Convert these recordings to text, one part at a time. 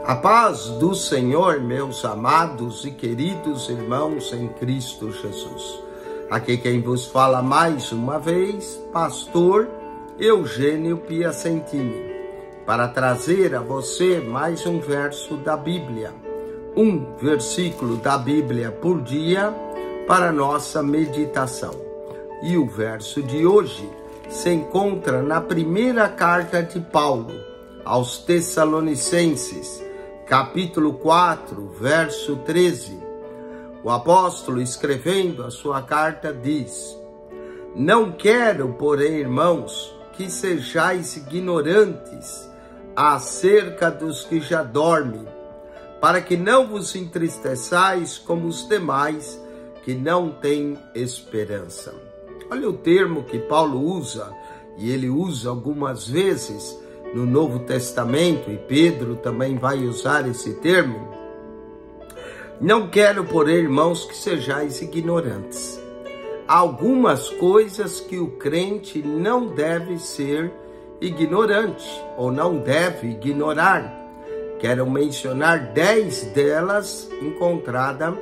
A paz do Senhor, meus amados e queridos irmãos em Cristo Jesus. Aqui quem vos fala mais uma vez, pastor Eugênio Piacentini, para trazer a você mais um verso da Bíblia, um versículo da Bíblia por dia para nossa meditação. E o verso de hoje se encontra na primeira carta de Paulo aos Tessalonicenses, capítulo 4, verso 13. O apóstolo, escrevendo a sua carta, diz: Não quero, porém, irmãos, que sejais ignorantes acerca dos que já dormem, para que não vos entristeçais como os demais que não têm esperança. Olha o termo que Paulo usa, e ele usa algumas vezes no Novo Testamento, e Pedro também vai usar esse termo. Não quero, porém, irmãos, que sejais ignorantes. Há algumas coisas que o crente não deve ser ignorante, ou não deve ignorar. Quero mencionar 10 delas encontradas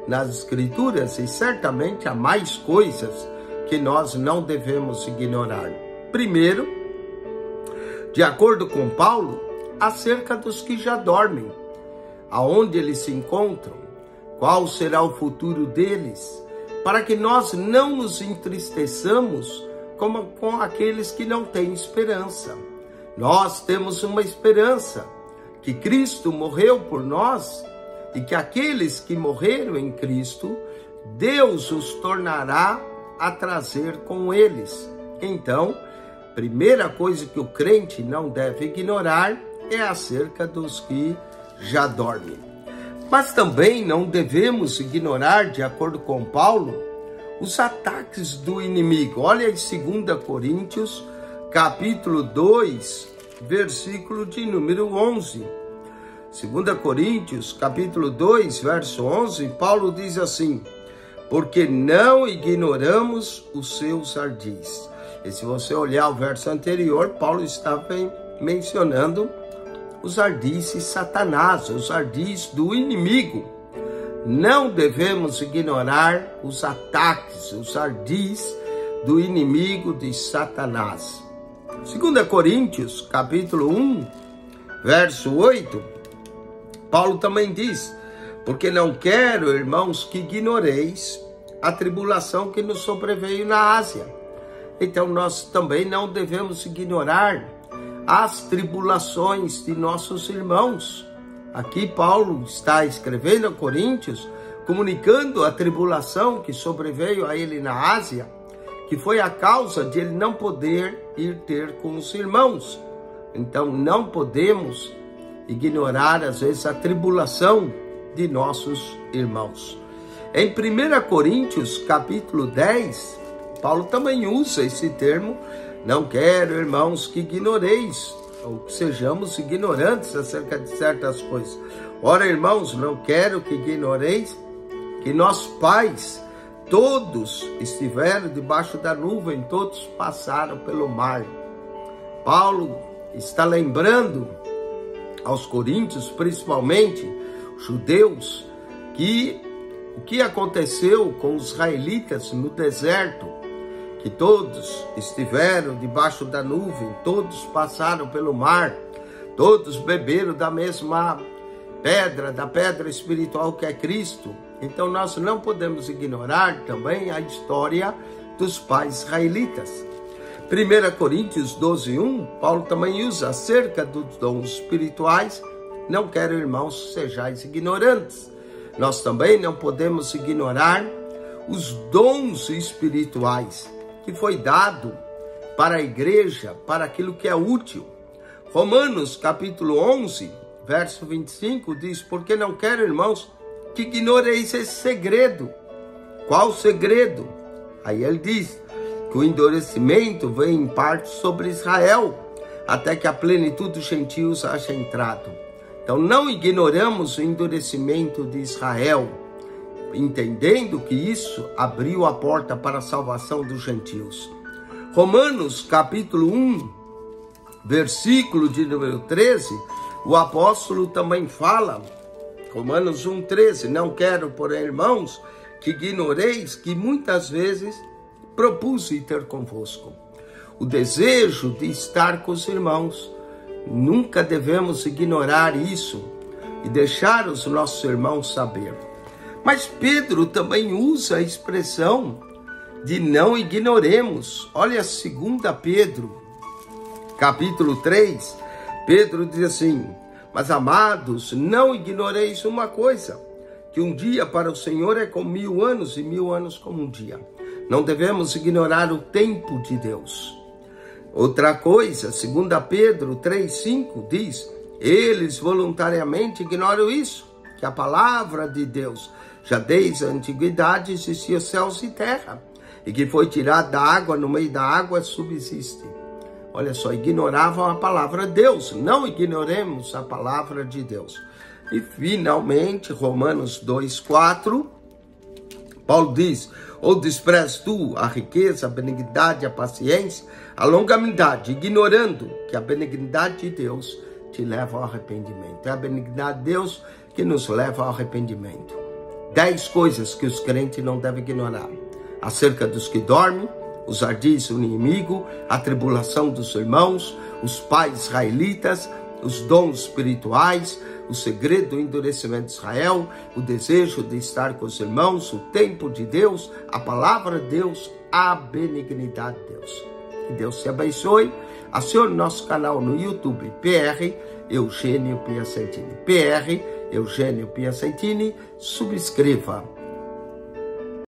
nas Escrituras, e certamente há mais coisas que nós não devemos ignorar. Primeiro, de acordo com Paulo, acerca dos que já dormem, aonde eles se encontram, qual será o futuro deles, para que nós não nos entristeçamos como com aqueles que não têm esperança. Nós temos uma esperança, que Cristo morreu por nós, e que aqueles que morreram em Cristo, Deus os tornará a trazer com eles. Então, primeira coisa que o crente não deve ignorar é acerca dos que já dormem. Mas também não devemos ignorar, de acordo com Paulo, os ataques do inimigo. Olha em 2 Coríntios, capítulo 2, versículo de número 11. 2 Coríntios, capítulo 2, verso 11, Paulo diz assim: Porque não ignoramos os seus ardis. E se você olhar o verso anterior, Paulo estava mencionando os ardis de Satanás, os ardis do inimigo. Não devemos ignorar os ataques, os ardis do inimigo de Satanás. 2 Coríntios, capítulo 1, verso 8, Paulo também diz: Porque não quero, irmãos, que ignoreis a tribulação que nos sobreveio na Ásia. Então nós também não devemos ignorar as tribulações de nossos irmãos. Aqui Paulo está escrevendo a Coríntios, comunicando a tribulação que sobreveio a ele na Ásia, que foi a causa de ele não poder ir ter com os irmãos. Então não podemos ignorar às vezes a tribulação de nossos irmãos. Em 1 Coríntios capítulo 10, Paulo também usa esse termo: não quero, irmãos, que ignoreis, ou que sejamos ignorantes acerca de certas coisas. Ora, irmãos, não quero que ignoreis que nossos pais, todos estiveram debaixo da nuvem, todos passaram pelo mar. Paulo está lembrando aos coríntios, principalmente judeus, que o que aconteceu com os israelitas no deserto, que todos estiveram debaixo da nuvem, todos passaram pelo mar, todos beberam da mesma pedra, da pedra espiritual que é Cristo. Então nós não podemos ignorar também a história dos pais israelitas. 1 Coríntios 12:1, Paulo também usa acerca dos dons espirituais: não quero, irmãos, sejais ignorantes. Nós também não podemos ignorar os dons espirituais que foi dado para a igreja, para aquilo que é útil. Romanos capítulo 11, verso 25 diz: Porque não quero, irmãos, que ignoreis esse segredo. Qual segredo? Aí ele diz que o endurecimento vem em parte sobre Israel, até que a plenitude dos gentios haja entrado. Então não ignoramos o endurecimento de Israel, entendendo que isso abriu a porta para a salvação dos gentios. Romanos capítulo 1, versículo de número 13, O apóstolo também fala, Romanos 1,13, não quero, porém, irmãos, que ignoreis que muitas vezes propus ir ter convosco. O desejo de estar com os irmãos, nunca devemos ignorar isso e deixar os nossos irmãos saber. Mas Pedro também usa a expressão de não ignoremos. Olha 2 Pedro, capítulo 3, Pedro diz assim: mas amados, não ignoreis uma coisa, que um dia para o Senhor é como 1000 anos e 1000 anos como um dia. Não devemos ignorar o tempo de Deus. Outra coisa, 2 Pedro 3,5 diz: eles voluntariamente ignoram isso, que a palavra de Deus já desde a antiguidade existia céus e terra, e que foi tirada da água, no meio da água subsiste. Olha só, ignoravam a palavra de Deus. Não ignoremos a palavra de Deus. E finalmente, Romanos 2,4, Paulo diz: ou desprezas tu a riqueza, a benignidade, a paciência, a longanimidade, ignorando que a benignidade de Deus te leva ao arrependimento. É a benignidade de Deus que nos leva ao arrependimento. 10 coisas que os crentes não devem ignorar. Acerca dos que dormem, os ardis do inimigo, a tribulação dos irmãos, os pais israelitas, os dons espirituais, o segredo do endurecimento de Israel, o desejo de estar com os irmãos, o tempo de Deus, a palavra de Deus, a benignidade de Deus. Que Deus te abençoe. Acione nosso canal no YouTube, PR Eugênio Piacentini. PR Eugênio Piacentini. Subscreva.